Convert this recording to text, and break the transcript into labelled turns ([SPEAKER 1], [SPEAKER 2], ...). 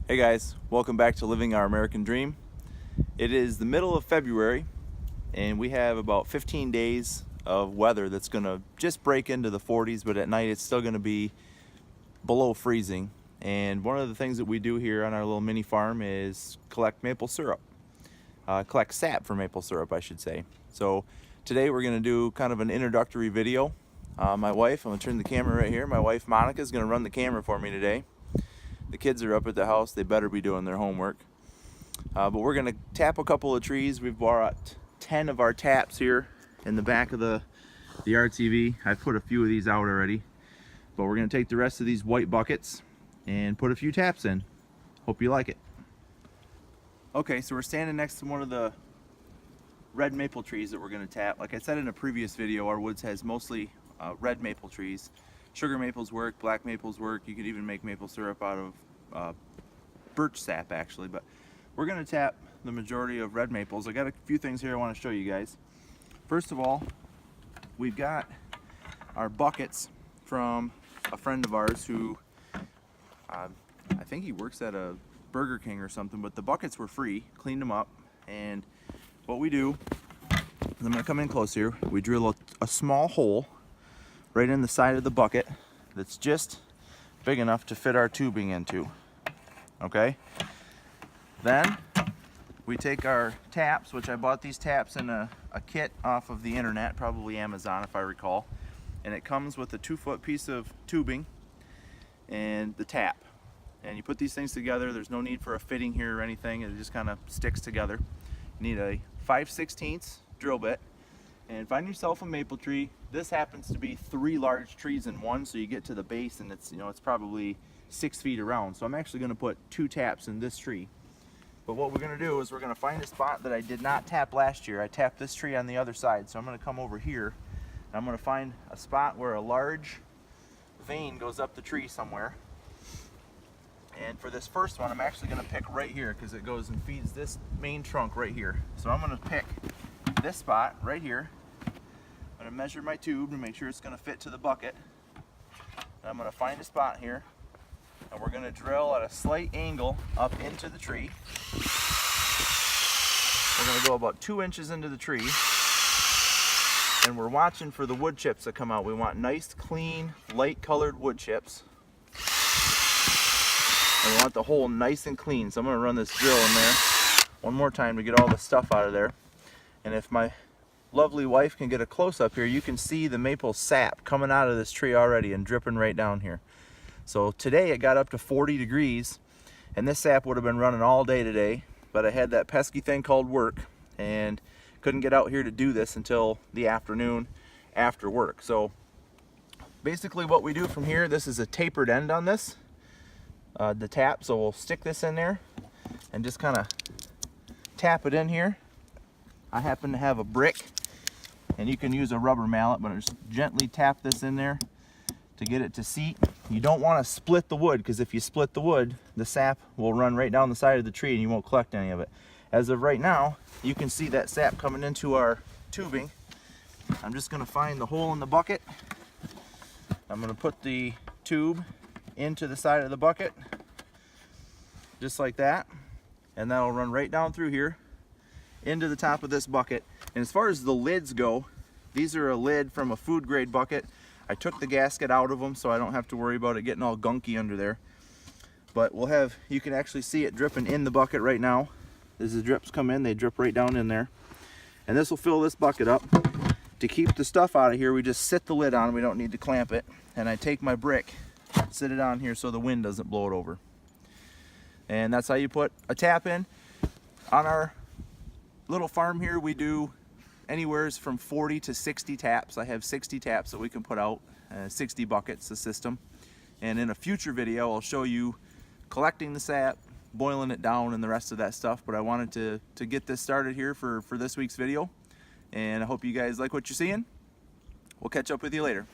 [SPEAKER 1] Hey guys, welcome back to Living Our American Dream. It is the middle of February and we have about 15 days of weather that's going to just break into the 40s, but at night it's still going to be below freezing. And one of the things that we do here on our little mini farm is collect maple syrup. Collect sap for maple syrup, I should say. So today we're going to do kind of an introductory video. My wife, I'm going to turn the camera right here, my wife Monica is going to run the camera for me today. The kids are up at the house, they better be doing their homework. But we're going to tap a couple of trees. We've brought 10 of our taps here in the back of the RTV. I've put a few of these out already. But we're going to take the rest of these white buckets and put a few taps in. Hope you like it. Okay, so we're standing next to one of the red maple trees that we're going to tap. Like I said in a previous video, our woods has mostly red maple trees. Sugar maples work, black maples work. You could even make maple syrup out of birch sap actually, but we're going to tap the majority of red maples. I got a few things here I want to show you guys. First of all, we've got our buckets from a friend of ours who I think he works at a Burger King or something, but the buckets were free, cleaned them up, and what we do, I'm going to come in close here, we drill a small hole right in the side of the bucket that's just big enough to fit our tubing into. Okay? Then we take our taps, which I bought these taps in a kit off of the internet, probably Amazon if I recall, and it comes with a 2-foot piece of tubing and the tap. And you put these things together, there's no need for a fitting here or anything, it just kind of sticks together. You need a 5/16 drill bit, and find yourself a maple tree. This happens to be 3 large trees in one, so you get to the base and it's, it's probably 6 feet around. So I'm actually going to put 2 taps in this tree. But what we're going to do is we're going to find a spot that I did not tap last year. I tapped this tree on the other side, so I'm going to come over here and I'm going to find a spot where a large vein goes up the tree somewhere. And for this first one, I'm actually going to pick right here because it goes and feeds this main trunk right here. So I'm going to pick this spot right here. I'm going to measure my tube to make sure it's going to fit to the bucket. And I'm going to find a spot here, and we're going to drill at a slight angle up into the tree. We're going to go about 2 inches into the tree, and we're watching for the wood chips that come out. We want nice, clean, light colored wood chips. And we want the hole nice and clean. So I'm going to run this drill in there one more time to get all the stuff out of there. And if my lovely wife can get a close-up here, you can see the maple sap coming out of this tree already and dripping right down here. So today it got up to 40 degrees, and this sap would have been running all day today, but I had that pesky thing called work and couldn't get out here to do this until the afternoon after work. So basically what we do from here, this is a tapered end on this, the tap, so we'll stick this in there and just kind of tap it in here. I happen to have a brick, and you can use a rubber mallet, but just gently tap this in there to get it to seat. You don't want to split the wood, because if you split the wood, the sap will run right down the side of the tree and you won't collect any of it. As of right now, you can see that sap coming into our tubing. I'm just going to find the hole in the bucket. I'm going to put the tube into the side of the bucket, just like that, and that'll run right down through here into the top of this bucket. And as far as the lids go, these are a lid from a food grade bucket. I took the gasket out of them so I don't have to worry about it getting all gunky under there. But we'll have, you can actually see it dripping in the bucket right now. As the drips come in, they drip right down in there. And this will fill this bucket up. To keep the stuff out of here, we just sit the lid on, we don't need to clamp it. And I take my brick, sit it on here so the wind doesn't blow it over. And that's how you put a tap in. On our little farm here, we do anywhere from 40 to 60 taps. I have 60 taps that we can put out, 60 buckets, the system. And in a future video, I'll show you collecting the sap, boiling it down, and the rest of that stuff. But I wanted to get this started here for this week's video. And I hope you guys like what you're seeing. We'll catch up with you later.